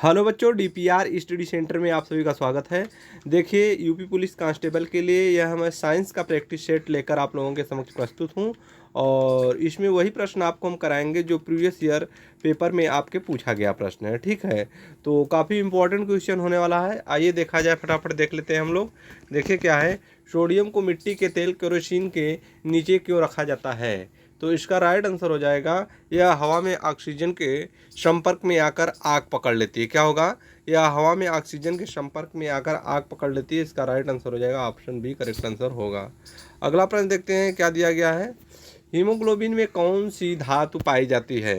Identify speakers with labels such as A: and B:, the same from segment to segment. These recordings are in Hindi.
A: हेलो बच्चों, डीपीआर स्टडी सेंटर में आप सभी का स्वागत है। देखिए, यूपी पुलिस कांस्टेबल के लिए यह मैं साइंस का प्रैक्टिस सेट लेकर आप लोगों के समक्ष प्रस्तुत हूं और इसमें वही प्रश्न आपको हम कराएंगे जो प्रीवियस ईयर पेपर में आपके पूछा गया प्रश्न है। ठीक है, तो काफ़ी इंपॉर्टेंट क्वेश्चन होने वाला है। आइए देखा जाए, फटाफट देख लेते हैं हम लोग। देखिए क्या है, सोडियम को मिट्टी के तेल केरोसिन के नीचे क्यों रखा जाता है? तो इसका राइट आंसर हो जाएगा, यह हवा में ऑक्सीजन के संपर्क में आकर आग पकड़ लेती है। क्या होगा? यह हवा में ऑक्सीजन के संपर्क में आकर आग पकड़ लेती है। इसका राइट आंसर हो जाएगा ऑप्शन बी करेक्ट आंसर होगा। अगला प्रश्न देखते हैं क्या दिया गया है। हीमोग्लोबिन में कौन सी धातु पाई जाती है?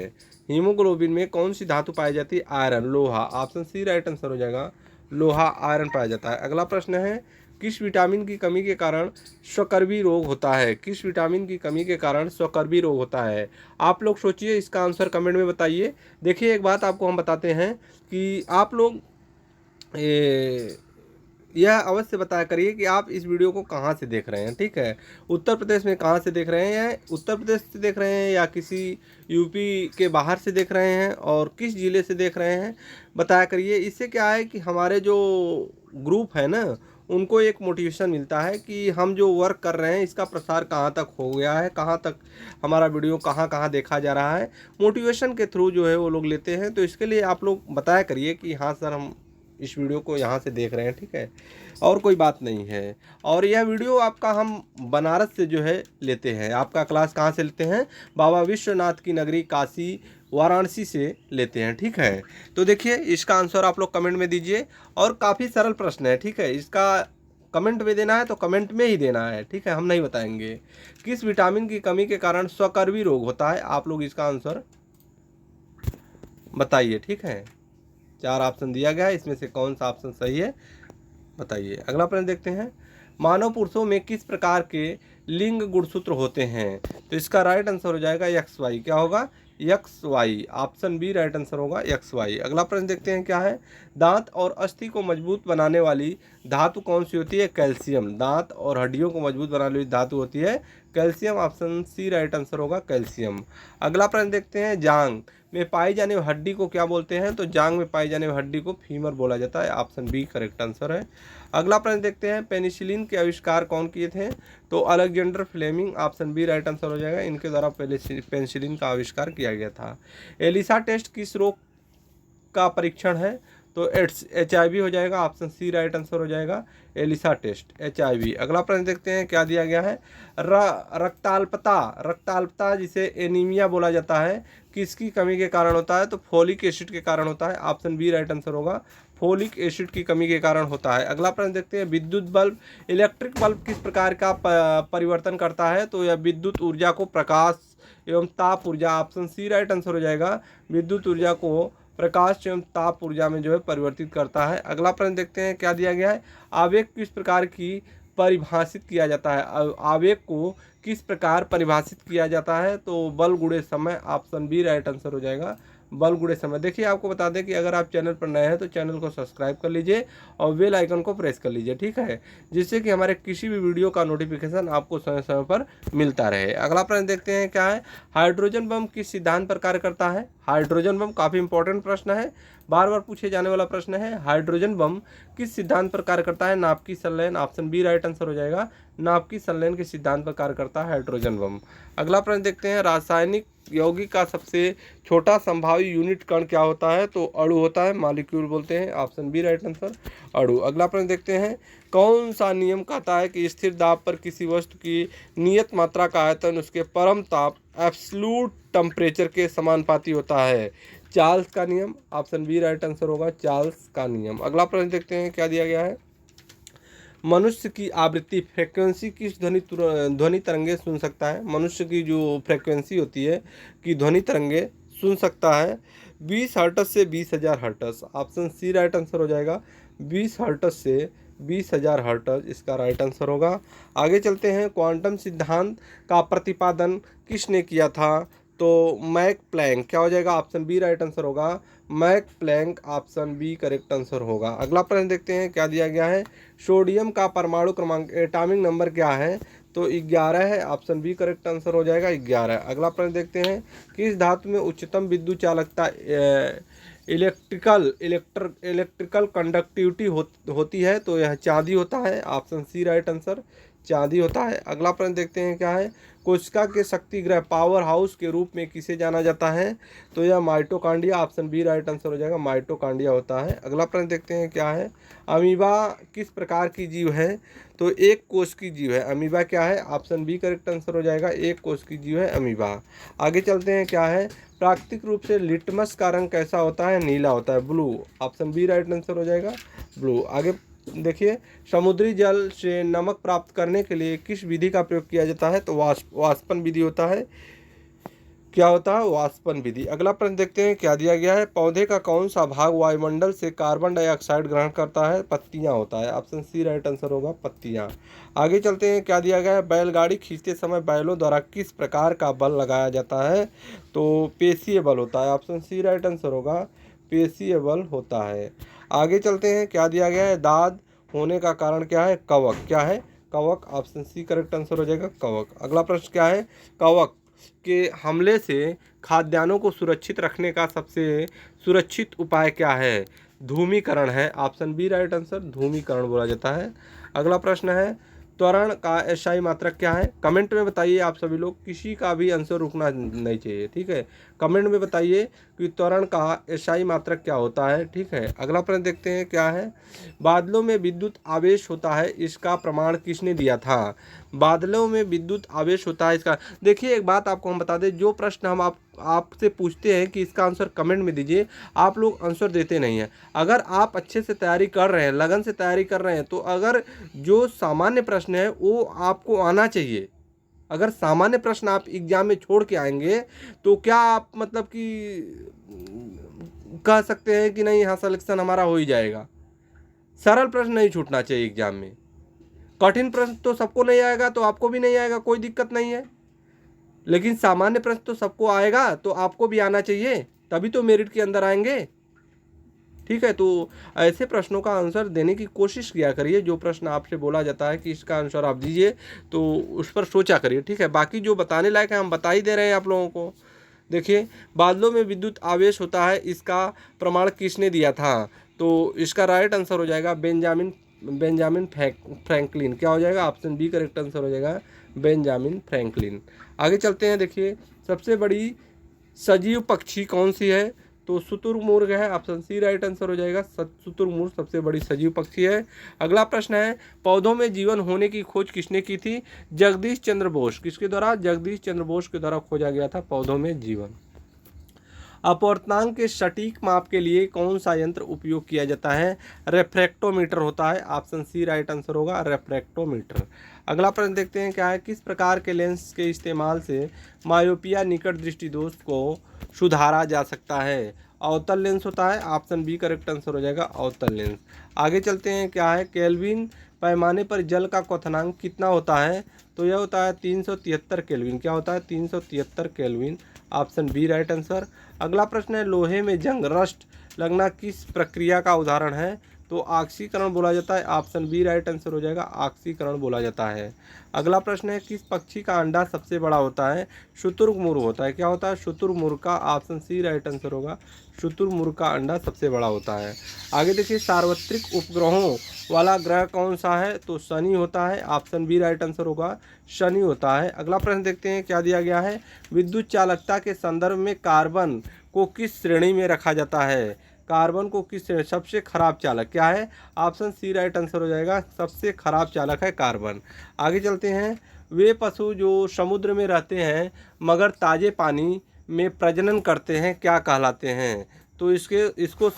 A: हीमोग्लोबिन में कौन सी धातु पाई जाती है? आयरन, लोहा। ऑप्शन सी राइट आंसर हो जाएगा, लोहा आयरन पाया जाता है। अगला प्रश्न है, किस विटामिन की कमी के कारण स्वकर्वी रोग होता है? किस विटामिन की कमी के कारण स्वकर्वी रोग होता है? आप लोग सोचिए, इसका आंसर कमेंट में बताइए। देखिए, एक बात आपको हम बताते हैं कि आप लोग यह अवश्य बताया करिए कि आप इस वीडियो को कहाँ से देख रहे हैं। ठीक है, उत्तर प्रदेश में कहाँ से देख रहे हैं? उत्तर प्रदेश से देख रहे हैं या किसी यूपी के बाहर से देख रहे हैं, और किस ज़िले से देख रहे हैं बताया करिए। इससे क्या है कि हमारे जो ग्रुप है ना, उनको एक मोटिवेशन मिलता है कि हम जो वर्क कर रहे हैं इसका प्रसार कहाँ तक हो गया है, कहाँ तक हमारा वीडियो कहाँ कहाँ देखा जा रहा है। मोटिवेशन के थ्रू जो है वो लोग लेते हैं। तो इसके लिए आप लोग बताया करिए कि हाँ सर, हम इस वीडियो को यहाँ से देख रहे हैं। ठीक है, और कोई बात नहीं है। और यह वीडियो आपका हम बनारस से जो है लेते हैं। आपका क्लास कहाँ से लेते हैं? बाबा विश्वनाथ की नगरी काशी वाराणसी से लेते हैं। ठीक है, तो देखिए इसका आंसर आप लोग कमेंट में दीजिए। और काफ़ी सरल प्रश्न है। ठीक है, इसका कमेंट में देना है तो कमेंट में ही देना है। ठीक है, हम नहीं बताएंगे। किस विटामिन की कमी के कारण स्वकर्वी रोग होता है? आप लोग इसका आंसर बताइए। ठीक है, 4 ऑप्शन दिया गया है, इसमें से कौन सा ऑप्शन सही है बताइए। अगला प्रश्न देखते हैं, मानव पुरुषों में किस प्रकार के लिंग गुणसूत्र होते हैं? तो इसका राइट आंसर हो जाएगा एक्स वाई। क्या होगा? X Y. Option B right answer होगा, एक्स वाई। अगला प्रश्न देखते हैं क्या है, दांत और अस्थि को मजबूत बनाने वाली धातु कौन सी होती है? कैल्शियम। दांत और हड्डियों को मजबूत बनाने वाली धातु होती है calcium. Option C right answer होगा, कैल्शियम। अगला प्रश्न देखते हैं, जांग में पाई जाने वाली हड्डी को क्या बोलते हैं? तो जांग में पाई जाने वाली हड्डी को फीमर बोला जाता है। ऑप्शन बी करेक्ट आंसर है। अगला प्रश्न देखते हैं, पेनिसिलिन के आविष्कार कौन किए थे? तो Alexander Fleming. Option B right answer हो जाएगा, इनके द्वारा पेनिसिलिन का आविष्कार किया गया था। एलिसा टेस्ट किस रोग का परीक्षण है? तो HIV हो जाएगा। ऑप्शन सी राइट आंसर हो जाएगा, एलिसा टेस्ट HIV। अगला प्रश्न देखते हैं क्या दिया गया है, रक्ताल्पता जिसे एनीमिया बोला जाता है, किसकी कमी के कारण होता है? तो फोलिक एसिड के कारण होता है। ऑप्शन बी राइट आंसर होगा, फोलिक एसिड की कमी के कारण होता है। अगला प्रश्न देखते हैं, विद्युत बल्ब इलेक्ट्रिक बल्ब किस प्रकार का परिवर्तन करता है? तो यह विद्युत ऊर्जा को प्रकाश एवं ताप ऊर्जा। ऑप्शन सी राइट आंसर हो जाएगा, विद्युत ऊर्जा को प्रकाश एवं ताप ऊर्जा में जो है परिवर्तित करता है। अगला प्रश्न देखते हैं क्या दिया गया है, आवेग किस प्रकार की परिभाषित किया जाता है? आवेग को किस प्रकार परिभाषित किया जाता है? तो बल गुणे समय। ऑप्शन बी राइट आंसर हो जाएगा, बल गुणे समय। देखिए, आपको बता दें कि अगर आप चैनल पर नए हैं तो चैनल को सब्सक्राइब कर लीजिए और बेल आइकन को प्रेस कर लीजिए। ठीक है, जिससे कि हमारे किसी भी वीडियो का नोटिफिकेशन आपको समय समय पर मिलता रहे। अगला प्रश्न देखते हैं क्या है, हाइड्रोजन बम किस सिद्धांत पर कार्य करता है? हाइड्रोजन बम काफ़ी इंपॉर्टेंट प्रश्न है, बार बार पूछे जाने वाला प्रश्न है। हाइड्रोजन बम किस सिद्धांत पर कार्य करता है? नाभिकीय संलयन। ऑप्शन बी राइट आंसर हो जाएगा, नाभिकीय संलयन के सिद्धांत पर कार्य करता है हाइड्रोजन बम। अगला प्रश्न देखते हैं, रासायनिक यौगिक का सबसे छोटा संभावित यूनिट कण क्या होता है? तो अणु होता है, मॉलिक्यूल बोलते हैं। ऑप्शन बी राइट आंसर, अणु। अगला प्रश्न देखते हैं, कौन सा नियम कहता है कि स्थिर दाब पर किसी वस्तु की नियत मात्रा का आयतन उसके परम ताप एब्सोल्यूट टेम्परेचर के समानुपाती होता है? चार्ल्स का नियम। ऑप्शन बी राइट आंसर होगा, चार्ल्स का नियम। अगला प्रश्न देखते हैं क्या दिया गया है, मनुष्य की आवृत्ति फ्रीक्वेंसी किस ध्वनि तरंगे सुन सकता है? मनुष्य की जो फ्रीक्वेंसी होती है कि ध्वनि तरंगे सुन सकता है 20 हर्ट्ज से 20,000 hertz. Option C right answer हो जाएगा, 20 हर्ट्ज से 20,000 हर्ट्ज इसका राइट आंसर होगा। आगे चलते हैं, क्वांटम सिद्धांत का प्रतिपादन किसने किया था? तो मैक प्लैंक क्या हो जाएगा, ऑप्शन बी राइट आंसर होगा, Max Planck option B correct answer होगा। अगला प्रश्न देखते हैं क्या दिया गया है, सोडियम का परमाणु क्रमांक एटॉमिक नंबर क्या है, तो 11 है, ऑप्शन बी करेक्ट आंसर हो जाएगा 11। अगला प्रश्न देखते हैं, किस धातु में उच्चतम विद्युत चालकता इलेक्ट्रिकल कंडक्टिविटी होती है, तो यह चांदी होता है, ऑप्शन सी राइट आंसर चांदी होता है। अगला प्रश्न देखते हैं क्या है, कोशिका के शक्ति ग्रह पावर हाउस के रूप में किसे जाना जाता है, तो यह mitochondria, option B right answer हो जाएगा, माइटोकांड्रिया होता है। अगला प्रश्न देखते हैं क्या है, अमीबा किस प्रकार की जीव है, तो एक कोष की जीव है। अमीबा क्या है, ऑप्शन बी करेक्ट आंसर हो जाएगा, एक कोष की जीव है अमीबा। आगे चलते हैं क्या है, प्राकृतिक रूप से लिटमस का रंग कैसा होता है, नीला होता है, blue, option B right answer हो जाएगा ब्लू। आगे देखिए, समुद्री जल से नमक प्राप्त करने के लिए किस विधि का प्रयोग किया जाता है, तो वाष्पन विधि होता है, क्या होता है, वाष्पन विधि। अगला प्रश्न देखते हैं क्या दिया गया है, पौधे का कौन सा भाग वायुमंडल से कार्बन डाइऑक्साइड ग्रहण करता है, पत्तियां होता है, ऑप्शन सी राइट आंसर होगा पत्तियां। आगे चलते हैं क्या दिया गया है, बैलगाड़ी खींचते समय बैलों द्वारा किस प्रकार का बल लगाया जाता है, तो पेशीय बल होता है, ऑप्शन सी राइट आंसर होगा, पेशीय बल होता है। आगे चलते हैं क्या दिया गया है, दाद होने का कारण क्या है, कवक, क्या है, कवक, ऑप्शन सी करेक्ट आंसर हो जाएगा कवक। अगला प्रश्न क्या है, कवक के हमले से खाद्यान्नों को सुरक्षित रखने का सबसे सुरक्षित उपाय क्या है, धूमीकरण है, ऑप्शन बी राइट आंसर धूमीकरण बोला जाता है। अगला प्रश्न है, त्वरण का एसआई मात्रक क्या है, कमेंट में बताइए आप सभी लोग, किसी का भी आंसर रुकना नहीं चाहिए, ठीक है, कमेंट में बताइए कि त्वरण का एसआई मात्रक क्या होता है, ठीक है। अगला प्रश्न देखते हैं क्या है, बादलों में विद्युत आवेश होता है, इसका प्रमाण किसने दिया था, बादलों में विद्युत आवेश होता है इसका, देखिए एक बात आपको हम बता दें, जो प्रश्न हम आपसे पूछते हैं कि इसका आंसर कमेंट में दीजिए, आप लोग आंसर देते नहीं हैं। अगर आप अच्छे से तैयारी कर रहे हैं, लगन से तैयारी कर रहे हैं, तो अगर जो सामान्य प्रश्न है वो आपको आना चाहिए। अगर सामान्य प्रश्न आप एग्जाम में छोड़ के आएंगे तो क्या आप मतलब कि कह सकते हैं कि नहीं हाँ सिलेक्शन हमारा हो ही जाएगा। सरल प्रश्न नहीं छूटना चाहिए एग्जाम में, कठिन प्रश्न तो सबको नहीं आएगा तो आपको भी नहीं आएगा, कोई दिक्कत नहीं है, लेकिन सामान्य प्रश्न तो सबको आएगा तो आपको भी आना चाहिए, तभी तो मेरिट के अंदर आएंगे, ठीक है। तो ऐसे प्रश्नों का आंसर देने की कोशिश किया करिए, जो प्रश्न आपसे बोला जाता है कि इसका आंसर आप दीजिए तो उस पर सोचा करिए, ठीक है। बाकी जो बताने लायक है हम बता ही दे रहे हैं आप लोगों को। देखिए, बादलों में विद्युत आवेश होता है, इसका प्रमाण किसने दिया था, तो इसका राइट आंसर हो जाएगा बेंजामिन फ्रैंकलिन, क्या हो जाएगा, ऑप्शन बी करेक्ट आंसर हो जाएगा बेंजामिन फ्रैंकलिन। आगे चलते हैं, देखिए सबसे बड़ी सजीव पक्षी कौन सी है, तो शुतुरमुर्ग है, ऑप्शन सी राइट आंसर हो जाएगा, शुतुरमुर्ग सबसे बड़ी सजीव पक्षी है। अगला प्रश्न है, पौधों में जीवन होने की खोज किसने की थी, जगदीश चंद्र बोस, किसके द्वारा, जगदीश चंद्र बोस के द्वारा खोजा गया था पौधों में जीवन। अपवर्तनांक के सटीक माप के लिए कौन सा यंत्र उपयोग किया जाता है, रेफ्रेक्टोमीटर होता है, ऑप्शन सी राइट आंसर होगा रेफ्रेक्टोमीटर। अगला प्रश्न देखते हैं क्या है, किस प्रकार के लेंस के इस्तेमाल से मायोपिया निकट दृष्टि दोष को सुधारा जा सकता है, अवतल लेंस होता है, ऑप्शन बी करेक्ट आंसर हो जाएगा अवतल लेंस। आगे चलते हैं क्या है, केल्विन पैमाने पर जल का क्वथनांक कितना होता है, तो यह होता है 373 केल्विन, क्या होता है 373 kelvin, option B right answer. अगला प्रश्न है, लोहे में जंग रस्ट लगना किस प्रक्रिया का उदाहरण है, तो ऑक्सीकरण बोला जाता है, ऑप्शन बी राइट आंसर हो जाएगा ऑक्सीकरण बोला जाता है। अगला प्रश्न है, किस पक्षी का अंडा सबसे बड़ा होता है, शुतुरमुर्ग होता है, क्या होता है शुतुरमुर्ग का, ऑप्शन सी राइट आंसर होगा शुतुरमुर्ग का अंडा सबसे बड़ा होता है। आगे देखिए, सार्वत्रिक उपग्रहों वाला ग्रह कौन सा है, तो शनि होता है, ऑप्शन बी राइट आंसर होगा शनि होता है। अगला प्रश्न देखते हैं क्या दिया गया है, विद्युत चालकता के संदर्भ में कार्बन को किस श्रेणी में रखा जाता है, कार्बन को किस श्रेणी, सबसे खराब चालक क्या है, ऑप्शन सी राइट आंसर हो जाएगा सबसे खराब चालक है कार्बन। आगे चलते हैं, वे पशु जो समुद्र में रहते हैं मगर ताजे पानी में प्रजनन करते हैं क्या कहलाते हैं, तो इसको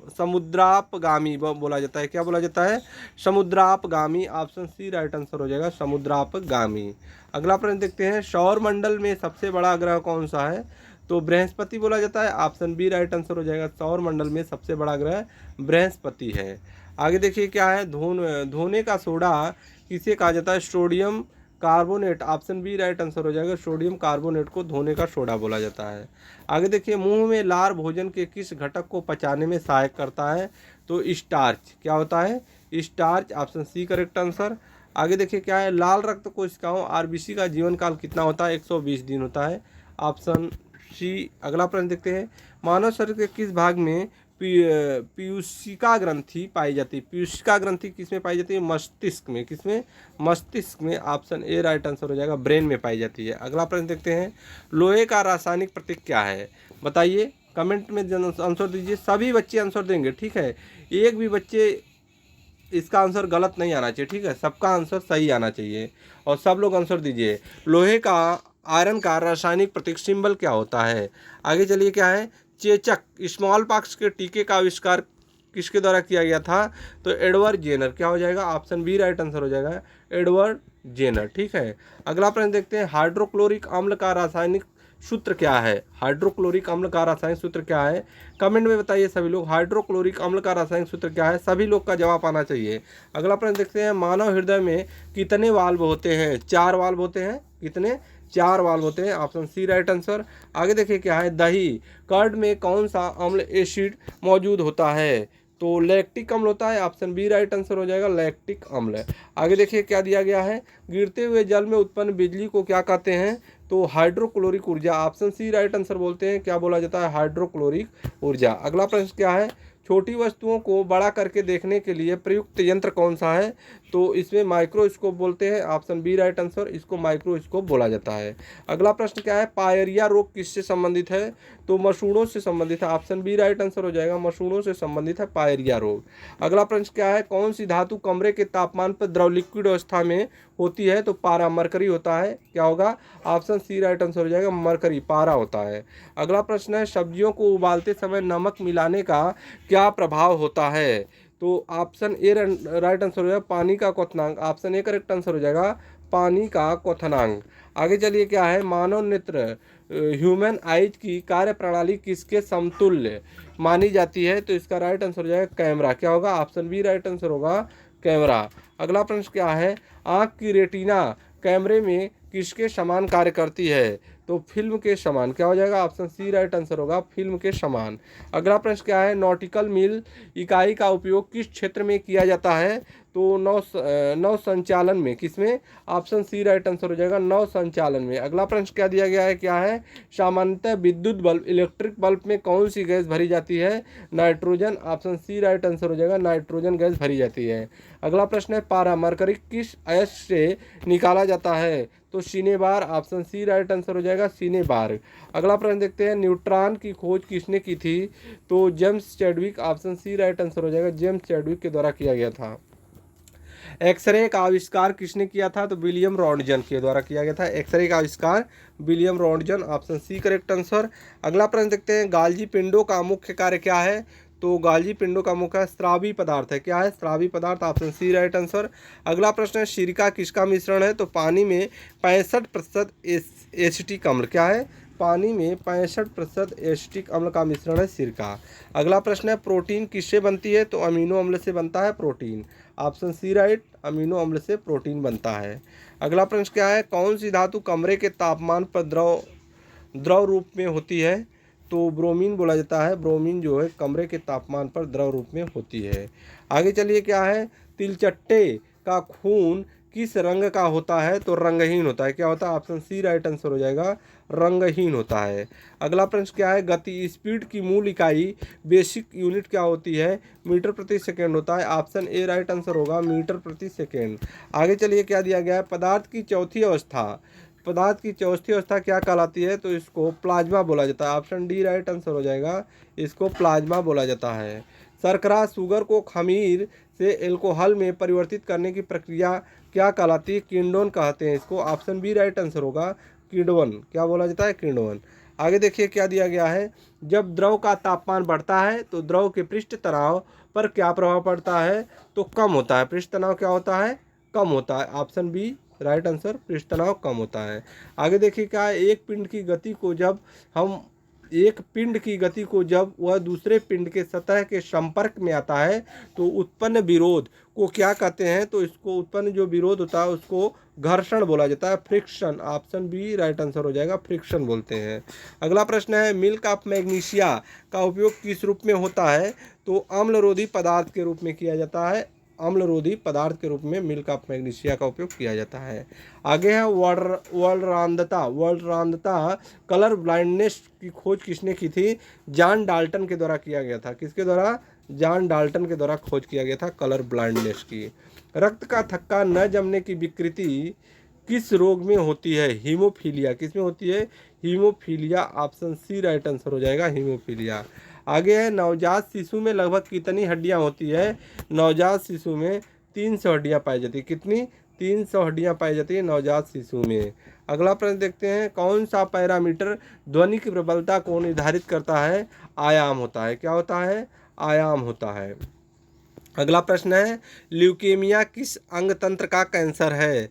A: समुद्रापगामी बोला जाता है, क्या बोला जाता है समुद्रापगामी, ऑप्शन सी राइट आंसर हो जाएगा समुद्रापगामी। अगला प्रश्न देखते हैं, सौर मंडल में सबसे बड़ा ग्रह कौन सा है, तो बृहस्पति बोला जाता है, ऑप्शन बी राइट आंसर हो जाएगा सौर मंडल में सबसे बड़ा ग्रह बृहस्पति है। आगे देखिए क्या है, धोने का सोडा किसे कहा जाता है, sodium carbonate, option B right answer हो जाएगा, सोडियम कार्बोनेट को धोने का सोडा बोला जाता है। आगे देखिए, मुंह में लार भोजन के किस घटक को पचाने में सहायक करता है? तो स्टार्च। क्या होता है? Starch, option C correct answer. आगे देखिए क्या है, लाल रक्त कोशिकाओं आरबीसी का जीवन काल कितना होता है? 120 दिन होता है, ऑप्शन सी। अगला प्रश्न देखते हैं, मानव शरीर के किस भाग में पीयूषिका ग्रंथि पाई जाती है? पीयूषिका ग्रंथि किसमें पाई जाती है? मस्तिष्क में। किसमें? मस्तिष्क में, ऑप्शन ए राइट आंसर हो जाएगा, ब्रेन में पाई जाती है। अगला प्रश्न देखते हैं, लोहे का रासायनिक प्रतीक क्या है? बताइए, कमेंट में आंसर दीजिए, सभी बच्चे आंसर देंगे, ठीक है। एक भी बच्चे इसका आंसर गलत नहीं आना चाहिए, ठीक है, सबका आंसर सही आना चाहिए और सब लोग आंसर दीजिए। लोहे का, आयरन का रासायनिक प्रतीक सिंबल क्या होता है? आगे चलिए क्या है, चेचक स्मॉल पॉक्स के टीके का आविष्कार किसके द्वारा किया गया था? तो एडवर्ड जेनर। क्या हो जाएगा? ऑप्शन बी राइट आंसर हो जाएगा, एडवर्ड जेनर, ठीक है। अगला प्रश्न देखते हैं, हाइड्रोक्लोरिक अम्ल का रासायनिक सूत्र क्या है? हाइड्रोक्लोरिक अम्ल का रासायनिक सूत्र क्या है? कमेंट में बताइए सभी लोग, हाइड्रोक्लोरिक अम्ल का रासायनिक सूत्र क्या है? सभी लोग का जवाब आना चाहिए। अगला प्रश्न देखते हैं, मानव हृदय में कितने वाल्व होते हैं? 4 वाल्व होते हैं। कितने? 4 वाल्व होते हैं, ऑप्शन सी राइट आंसर। आगे देखिए क्या है, दही, कर्ड में कौन सा अम्ल एसिड मौजूद होता है? तो लैक्टिक अम्ल होता है, ऑप्शन बी राइट आंसर हो जाएगा, लैक्टिक अम्ल। आगे देखिए क्या दिया गया है, गिरते हुए जल में उत्पन्न बिजली को क्या कहते हैं? तो हाइड्रोक्लोरिक ऊर्जा, ऑप्शन सी राइट आंसर बोलते हैं। क्या बोला जाता है? हाइड्रोक्लोरिक ऊर्जा। अगला प्रश्न क्या है, छोटी वस्तुओं को बड़ा करके देखने के लिए प्रयुक्त यंत्र कौन सा है? तो इसमें माइक्रोस्कोप बोलते हैं, ऑप्शन बी राइट आंसर, इसको माइक्रोस्कोप बोला जाता है। अगला प्रश्न क्या है, पायरिया रोग किससे संबंधित है? तो मसूड़ों से संबंधित है, ऑप्शन बी राइट आंसर हो जाएगा, मसूड़ों से संबंधित है पायरिया रोग। अगला प्रश्न क्या है, कौन सी धातु कमरे के तापमान पर द्रव लिक्विड अवस्था में होती है? तो पारा, मरकरी होता है। क्या होगा? ऑप्शन सी राइट आंसर हो जाएगा, मरकरी, पारा होता है। अगला प्रश्न है, सब्जियों को उबालते समय नमक मिलाने का क्या प्रभाव होता है? तो ऑप्शन ए राइट आंसर हो जाएगा, पानी का क्वथनांक, ऑप्शन ए करेक्ट आंसर हो जाएगा, पानी का क्वथनांक। आगे चलिए क्या है, मानव नेत्र ह्यूमन आइज की कार्य प्रणाली किसके समतुल्य मानी जाती है? तो इसका राइट आंसर हो जाएगा कैमरा। क्या होगा? ऑप्शन बी राइट आंसर होगा, कैमरा। अगला प्रश्न क्या है, आँख की रेटिना कैमरे में किसके समान कार्य करती है? तो फिल्म के समान। क्या हो जाएगा? ऑप्शन सी राइट आंसर होगा, फिल्म के समान। अगला प्रश्न क्या है, नॉटिकल मील इकाई का उपयोग किस क्षेत्र में किया जाता है? तो नौ संचालन में। किसमें? ऑप्शन सी राइट आंसर हो जाएगा, नौ संचालन में। अगला प्रश्न क्या दिया गया है, क्या है, सामान्यतः विद्युत बल्ब, इलेक्ट्रिक बल्ब में कौन सी गैस भरी जाती है? Nitrogen, option C right answer हो जाएगा, नाइट्रोजन गैस भरी जाती है। अगला प्रश्न है, पारा, मरकरी किस अयस्क से निकाला जाता है? तो cinnabar, option C right answer हो जाएगा, सिनेबार। अगला प्रश्न देखते हैं, न्यूट्रॉन की खोज किसने की थी? तो James Chadwick, option C right answer हो जाएगा, जेम्स चैडविक के द्वारा किया गया था। एक्सरे का आविष्कार किसने किया था? तो विलियम रॉन्टजन के द्वारा किया गया था, एक्सरे का आविष्कार William Roentgen, option C correct answer. अगला प्रश्न देखते हैं, गाल्जी पिंडों का मुख्य कार्य क्या है? तो गाल्जी पिंडों का मुख्य स्रावी पदार्थ है। क्या है? स्रावी पदार्थ, ऑप्शन सी राइट आंसर। अगला प्रश्न है, सिरका किसका मिश्रण है? तो पानी में 65% एसिटिक अम्ल। क्या है? पानी में 65% एसिटिक अम्ल का मिश्रण है सिरका। अगला प्रश्न है, प्रोटीन किससे बनती है? तो अमीनो अम्ल से बनता है protein, option C right, amino अम्ल से प्रोटीन बनता है। अगला प्रश्न क्या है, कौन सी धातु कमरे के तापमान पर द्रव रूप में होती है? तो ब्रोमीन बोला जाता है, ब्रोमीन जो है कमरे के तापमान पर द्रव रूप में होती है। आगे चलिए क्या है, तिलचट्टे का खून किस रंग का होता है? तो रंगहीन होता है। क्या होता है? ऑप्शन सी राइट आंसर हो जाएगा, रंगहीन होता है। अगला प्रश्न क्या है, गति स्पीड की मूल इकाई बेसिक यूनिट क्या होती है? मीटर प्रति सेकेंड होता है, ऑप्शन ए राइट आंसर होगा, मीटर प्रति सेकेंड। आगे चलिए क्या दिया गया है, पदार्थ की चौथी अवस्था क्या कहलाती है? तो इसको प्लाज्मा बोला जाता है, ऑप्शन डी राइट आंसर हो जाएगा, इसको प्लाज्मा बोला जाता है। शर्करा, शुगर को खमीर से एल्कोहल में परिवर्तित करने की प्रक्रिया क्या कहलाती है? किण्वन कहते हैं इसको, ऑप्शन बी राइट आंसर होगा, किण्वन। क्या बोला जाता है? किण्वन। आगे देखिए क्या दिया गया है, जब द्रव का तापमान बढ़ता है तो द्रव के पृष्ठ तनाव पर क्या प्रभाव पड़ता है? तो कम होता है, पृष्ठ तनाव क्या होता है? कम होता है, ऑप्शन बी राइट आंसर, पृष्ठ तनाव कम होता है। आगे देखिए क्या है, एक पिंड की गति को जब हम एक पिंड की गति को जब वह दूसरे पिंड के सतह के संपर्क में आता है तो उत्पन्न विरोध को क्या कहते हैं? तो इसको उत्पन्न जो विरोध होता है उसको घर्षण बोला जाता है, friction. Option B right answer हो जाएगा, फ्रिक्शन बोलते हैं। अगला प्रश्न है, मिल्क ऑफ मैग्नीशिया का उपयोग किस रूप में होता है? तो अम्लरोधी पदार्थ के रूप में किया जाता है, अम्लरोधी पदार्थ के रूप में मिल्क ऑफ मैग्नीशिया का उपयोग किया जाता है। आगे है वर्णरांधता कलर ब्लाइंडनेस की खोज किसने की थी? जॉन डाल्टन के द्वारा किया गया था। किसके द्वारा? जॉन डाल्टन के द्वारा खोज किया गया था कलर ब्लाइंडनेस की। रक्त का थक्का न जमने की विकृति किस रोग में होती है? हीमोफीलिया। किस में होती है? Haemophilia. Option C right answer हो जाएगा, हीमोफीलिया। आगे है, नवजात शिशु में लगभग कितनी हड्डियां होती है? नवजात शिशु में 300 हड्डियां पाई जाती है। कितनी? 300 हड्डियां पाई जाती है नवजात शिशु में। अगला प्रश्न देखते हैं, कौन सा पैरामीटर ध्वनि की प्रबलता को निर्धारित करता है? आयाम होता है। क्या होता है? आयाम होता है। अगला प्रश्न है, ल्यूकेमिया किस अंग तंत्र का कैंसर है?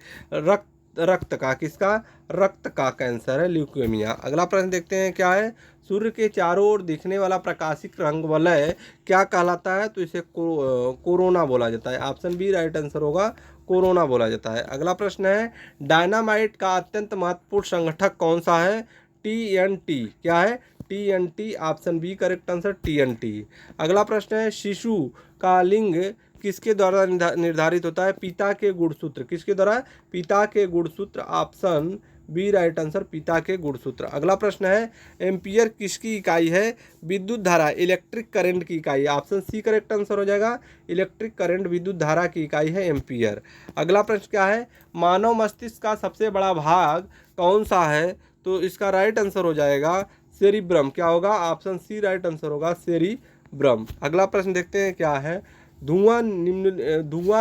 A: रक्त का। किसका? रक्त का कैंसर है ल्यूकेमिया। अगला प्रश्न देखते हैं, क्या है? सूर्य के चारों ओर दिखने वाला प्रकाशित रंग वलय क्या कहलाता है? तो इसे कोरोना बोला जाता है। ऑप्शन बी राइट आंसर होगा, कोरोना बोला जाता है। अगला प्रश्न है, डायनामाइट का अत्यंत महत्वपूर्ण संगठक कौन सा है? TNT। क्या है? TNT। Option B correct answer, TNT। अगला प्रश्न है, शिशु का लिंग किसके द्वारा निर्धारित होता है? पिता के गुणसूत्र। किसके द्वारा? पिता के गुणसूत्र। ऑप्शन बी राइट आंसर, पिता के गुणसूत्र। अगला प्रश्न है, एम्पियर किसकी इकाई है? विद्युत धारा, इलेक्ट्रिक करंट की इकाई। ऑप्शन सी करेक्ट आंसर हो जाएगा, इलेक्ट्रिक करंट विद्युत धारा की इकाई है एम्पियर। अगला प्रश्न क्या है, मानव मस्तिष्क का सबसे बड़ा भाग कौन सा है? तो इसका राइट आंसर हो जाएगा सेरिब्रम। क्या होगा? ऑप्शन सी राइट आंसर होगा, सेरिब्रम। अगला प्रश्न देखते हैं क्या है, धुआं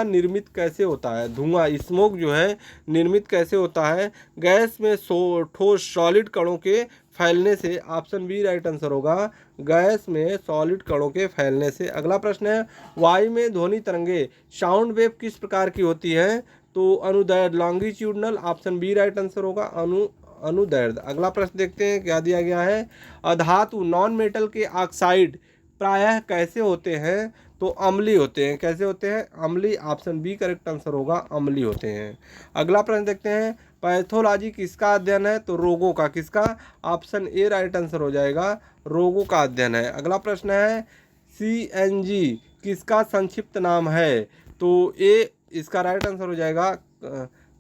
A: निर्मित कैसे होता है? धुआं स्मोक जो है निर्मित कैसे होता है? गैस में ठोस सॉलिड कणों के फैलने से। ऑप्शन बी राइट आंसर होगा, गैस में सॉलिड कणों के फैलने से। अगला प्रश्न है, वायु में ध्वनि तरंगे साउंड वेव किस प्रकार की होती हैं? तो अनुदैर्ध्य, longitudinal. Option B right answer होगा, अनुदैर्ध्य। अगला प्रश्न देखते हैं क्या दिया गया है, अधातु नॉन मेटल के ऑक्साइड प्रायः कैसे होते हैं? तो अम्लीय होते हैं। कैसे होते हैं? अम्लीय। ऑप्शन बी करेक्ट आंसर होगा, अम्लीय होते हैं। अगला प्रश्न देखते हैं, पैथोलॉजी किसका अध्ययन है? तो रोगों का। किसका? ऑप्शन ए राइट आंसर हो जाएगा, रोगों का अध्ययन है। अगला प्रश्न है, CNG किसका संक्षिप्त नाम है? तो ए इसका राइट आंसर हो जाएगा,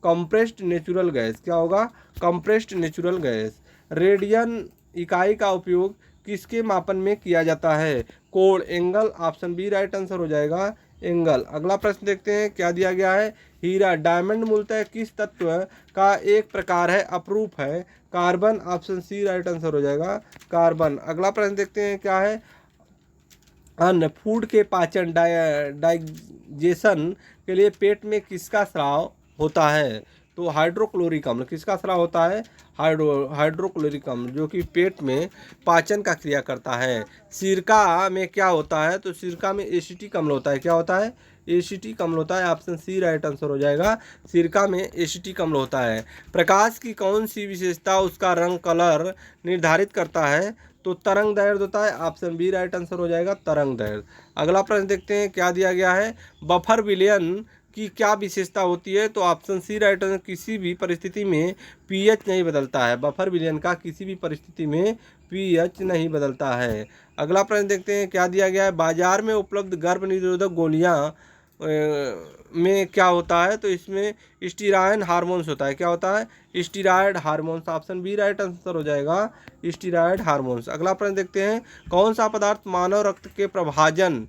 A: कंप्रेस्ड नेचुरल गैस। क्या होगा? Compressed natural gas. रेडियन इकाई का उपयोग किसके मापन में किया जाता है? कोण, angle. Option B right answer हो जाएगा, एंगल। अगला प्रश्न देखते हैं क्या दिया गया है, हीरा डायमंड मूलतः किस तत्व का एक प्रकार है, अपरूप है? Carbon. Option C right answer हो जाएगा, कार्बन। अगला प्रश्न देखते हैं क्या है, अन्न फूड के पाचन डाइजेशन के लिए पेट में किसका स्राव होता है? तो हाइड्रोक्लोरिक अम्ल। किसका स्राव होता है? हाइड्रोक्लोरिक अम्ल, जो कि पेट में पाचन का क्रिया करता है। सिरका में क्या होता है? तो सिरका में एसिटिक अम्ल होता है। क्या होता है? एसिटिक अम्ल होता है। ऑप्शन सी राइट आंसर हो जाएगा, सिरका में एसिटिक अम्ल होता है। प्रकाश की कौन सी विशेषता उसका रंग कलर निर्धारित करता है? तो तरंग दैर्ध्य होता है। ऑप्शन बी राइट आंसर हो जाएगा, तरंग दैर्ध्य। अगला प्रश्न देखते हैं क्या दिया गया है, बफर विलयन की क्या विशेषता होती है? तो ऑप्शन सी राइट आंसर, किसी भी परिस्थिति में पीएच नहीं बदलता है। बफर विलयन का किसी भी परिस्थिति में पीएच नहीं बदलता है। अगला प्रश्न देखते हैं क्या दिया गया है, बाजार में उपलब्ध गर्भ निरोधक गोलियां में क्या होता है? तो इसमें स्टीरायड हार्मोन्स होता है। क्या होता है? Steroid hormones. Option B right answer हो जाएगा, स्टीरायड हार्मोन्स। अगला प्रश्न देखते हैं, कौन सा पदार्थ मानव रक्त के प्रभाजन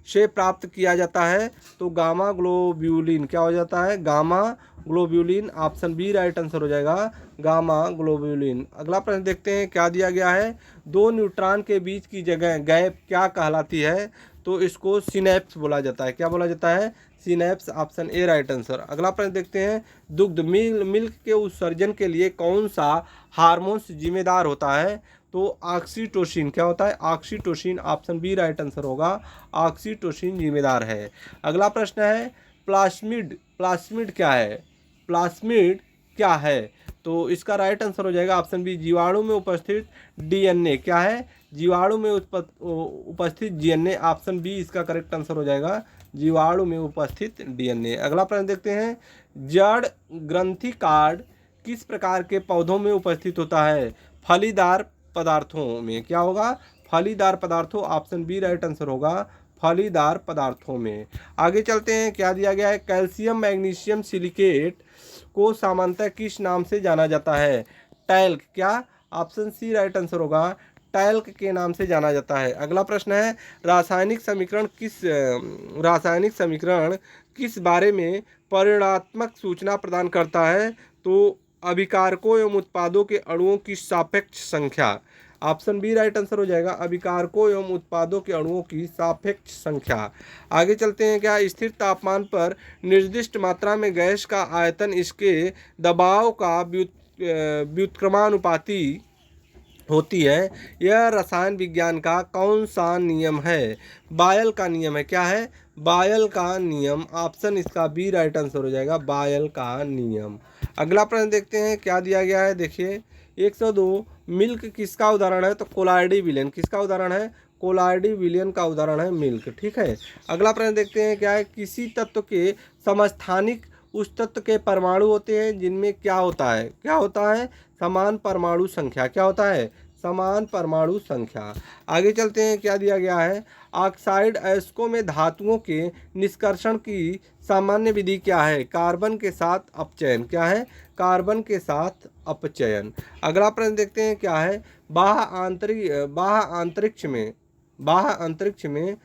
A: से प्राप्त किया जाता है? तो गामा ग्लोब्यूलिन। क्या हो जाता है? Gamma globulin. Option B right answer हो जाएगा, गामा ग्लोब्यूलिन। अगला प्रश्न देखते हैं क्या दिया गया है, दो न्यूट्रॉन के बीच की जगह गैप क्या कहलाती है? तो इसको सिनेप्स बोला जाता है। क्या बोला जाता है? Synapse. Option A right answer. अगला प्रश्न देखते हैं, दुग्ध मिल्क के उत्सर्जन के लिए कौन सा हार्मोन्स जिम्मेदार होता है? तो ऑक्सीटोसिन। क्या होता है? Oxytocin. Option B right answer होगा, ऑक्सीटोसिन जिम्मेदार है। अगला प्रश्न है, प्लास्मिड। प्लास्मिड क्या है? प्लास्मिड क्या है? तो इसका राइट आंसर हो जाएगा ऑप्शन बी, जीवाणु में उपस्थित डीएनए। क्या है? जीवाणु में उपस्थित डीएनए। ऑप्शन बी इसका करेक्ट आंसर हो जाएगा, जीवाणु में उपस्थित डीएनए। अगला प्रश्न देखते हैं, जड़ ग्रंथि कार्ड किस प्रकार के पौधों में उपस्थित होता है? फलीदार पदार्थों में। क्या होगा? फलीदार पदार्थों। ऑप्शन बी राइट आंसर होगा, फलीदार पदार्थों में। आगे चलते हैं, क्या दिया गया है? कैल्शियम मैग्नीशियम सिलिकेट को सामान्यतः किस नाम से जाना जाता है? टैल्क। क्या? ऑप्शन सी राइट आंसर होगा, टैल्क के नाम से जाना जाता है। अगला प्रश्न है, रासायनिक समीकरण किस बारे में परिमाणात्मक सूचना प्रदान करता है? तो अभिकारकों एवं उत्पादों के अणुओं की सापेक्ष संख्या। ऑप्शन बी राइट आंसर हो जाएगा, अभिकारकों एवं उत्पादों के अणुओं की सापेक्ष संख्या। आगे चलते हैं, क्या स्थिर तापमान पर निर्दिष्ट मात्रा में गैस का आयतन इसके दबाव का व्युत्क्रमानुपाती होती है? यह रसायन विज्ञान का कौन सा नियम है? बायल का नियम है। क्या है? बायल का नियम। ऑप्शन इसका बी राइट आंसर हो जाएगा, बायल का नियम। अगला प्रश्न देखते हैं, क्या दिया गया है? देखिए 102, मिल्क किसका उदाहरण है? तो कोलाइडी विलेन। किसका उदाहरण है? कोलाइडी विलेन का उदाहरण है मिल्क। ठीक है। अगला प्रश्न देखते हैं, क्या है? किसी तत्व के समस्थानिक उस तत्व के परमाणु होते हैं जिनमें क्या होता है? क्या होता है? समान परमाणु संख्या। क्या होता है? समान परमाणु संख्या। आगे चलते हैं, क्या दिया गया है? ऑक्साइड अयस्कों में धातुओं के निष्कर्षण की सामान्य विधि क्या है? कार्बन के साथ अपचयन। क्या है? कार्बन के साथ अपचयन। अगला प्रश्न देखते हैं, क्या है? बाह्य अंतरिक्ष में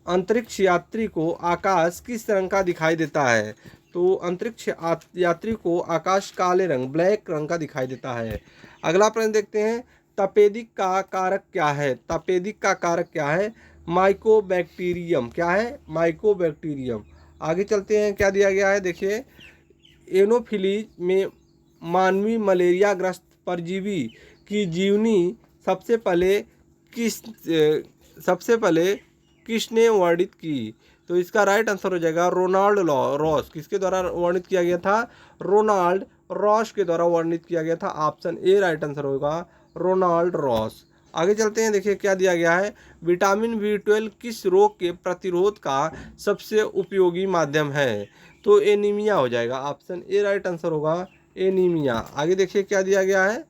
A: अंतरिक्ष यात्री को आकाश किस रंग का दिखाई देता है? तो अंतरिक्ष यात्री को आकाश काले रंग, ब्लैक रंग का दिखाई देता है। अगला प्रश्न देखते हैं, तपेदिक का कारक क्या है? तपेदिक का कारक क्या है? माइकोबैक्टीरियम। क्या है? माइकोबैक्टीरियम। आगे चलते हैं, क्या दिया गया है? देखिए, एनोफिलीज में मानवीय मलेरिया ग्रस्त परजीवी की जीवनी सबसे पहले किसने वर्णित की? तो इसका राइट आंसर हो जाएगा रोनाल्ड रॉस। किसके द्वारा वर्णित किया गया था? रोनाल्ड रॉस के द्वारा वर्णित किया गया था। ऑप्शन ए राइट आंसर होगा, रोनाल्ड रॉस। आगे चलते हैं, देखिए क्या दिया गया है? विटामिन B12 किस रोग के प्रतिरोध का सबसे उपयोगी माध्यम है? तो एनीमिया हो जाएगा। ऑप्शन ए राइट आंसर होगा, एनीमिया। आगे देखिए क्या दिया गया है?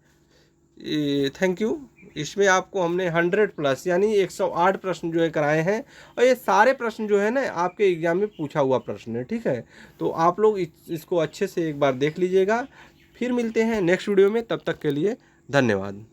A: Thank you. इसमें आपको हमने 100+ यानी 108 प्रश्न जो है कराए हैं, और ये सारे प्रश्न जो है ना आपके एग्जाम में पूछा हुआ प्रश्न है। ठीक है, तो आप लोग इसको अच्छे से एक बार देख लीजिएगा। फिर मिलते हैं नेक्स्ट वीडियो में, तब तक के लिए धन्यवाद।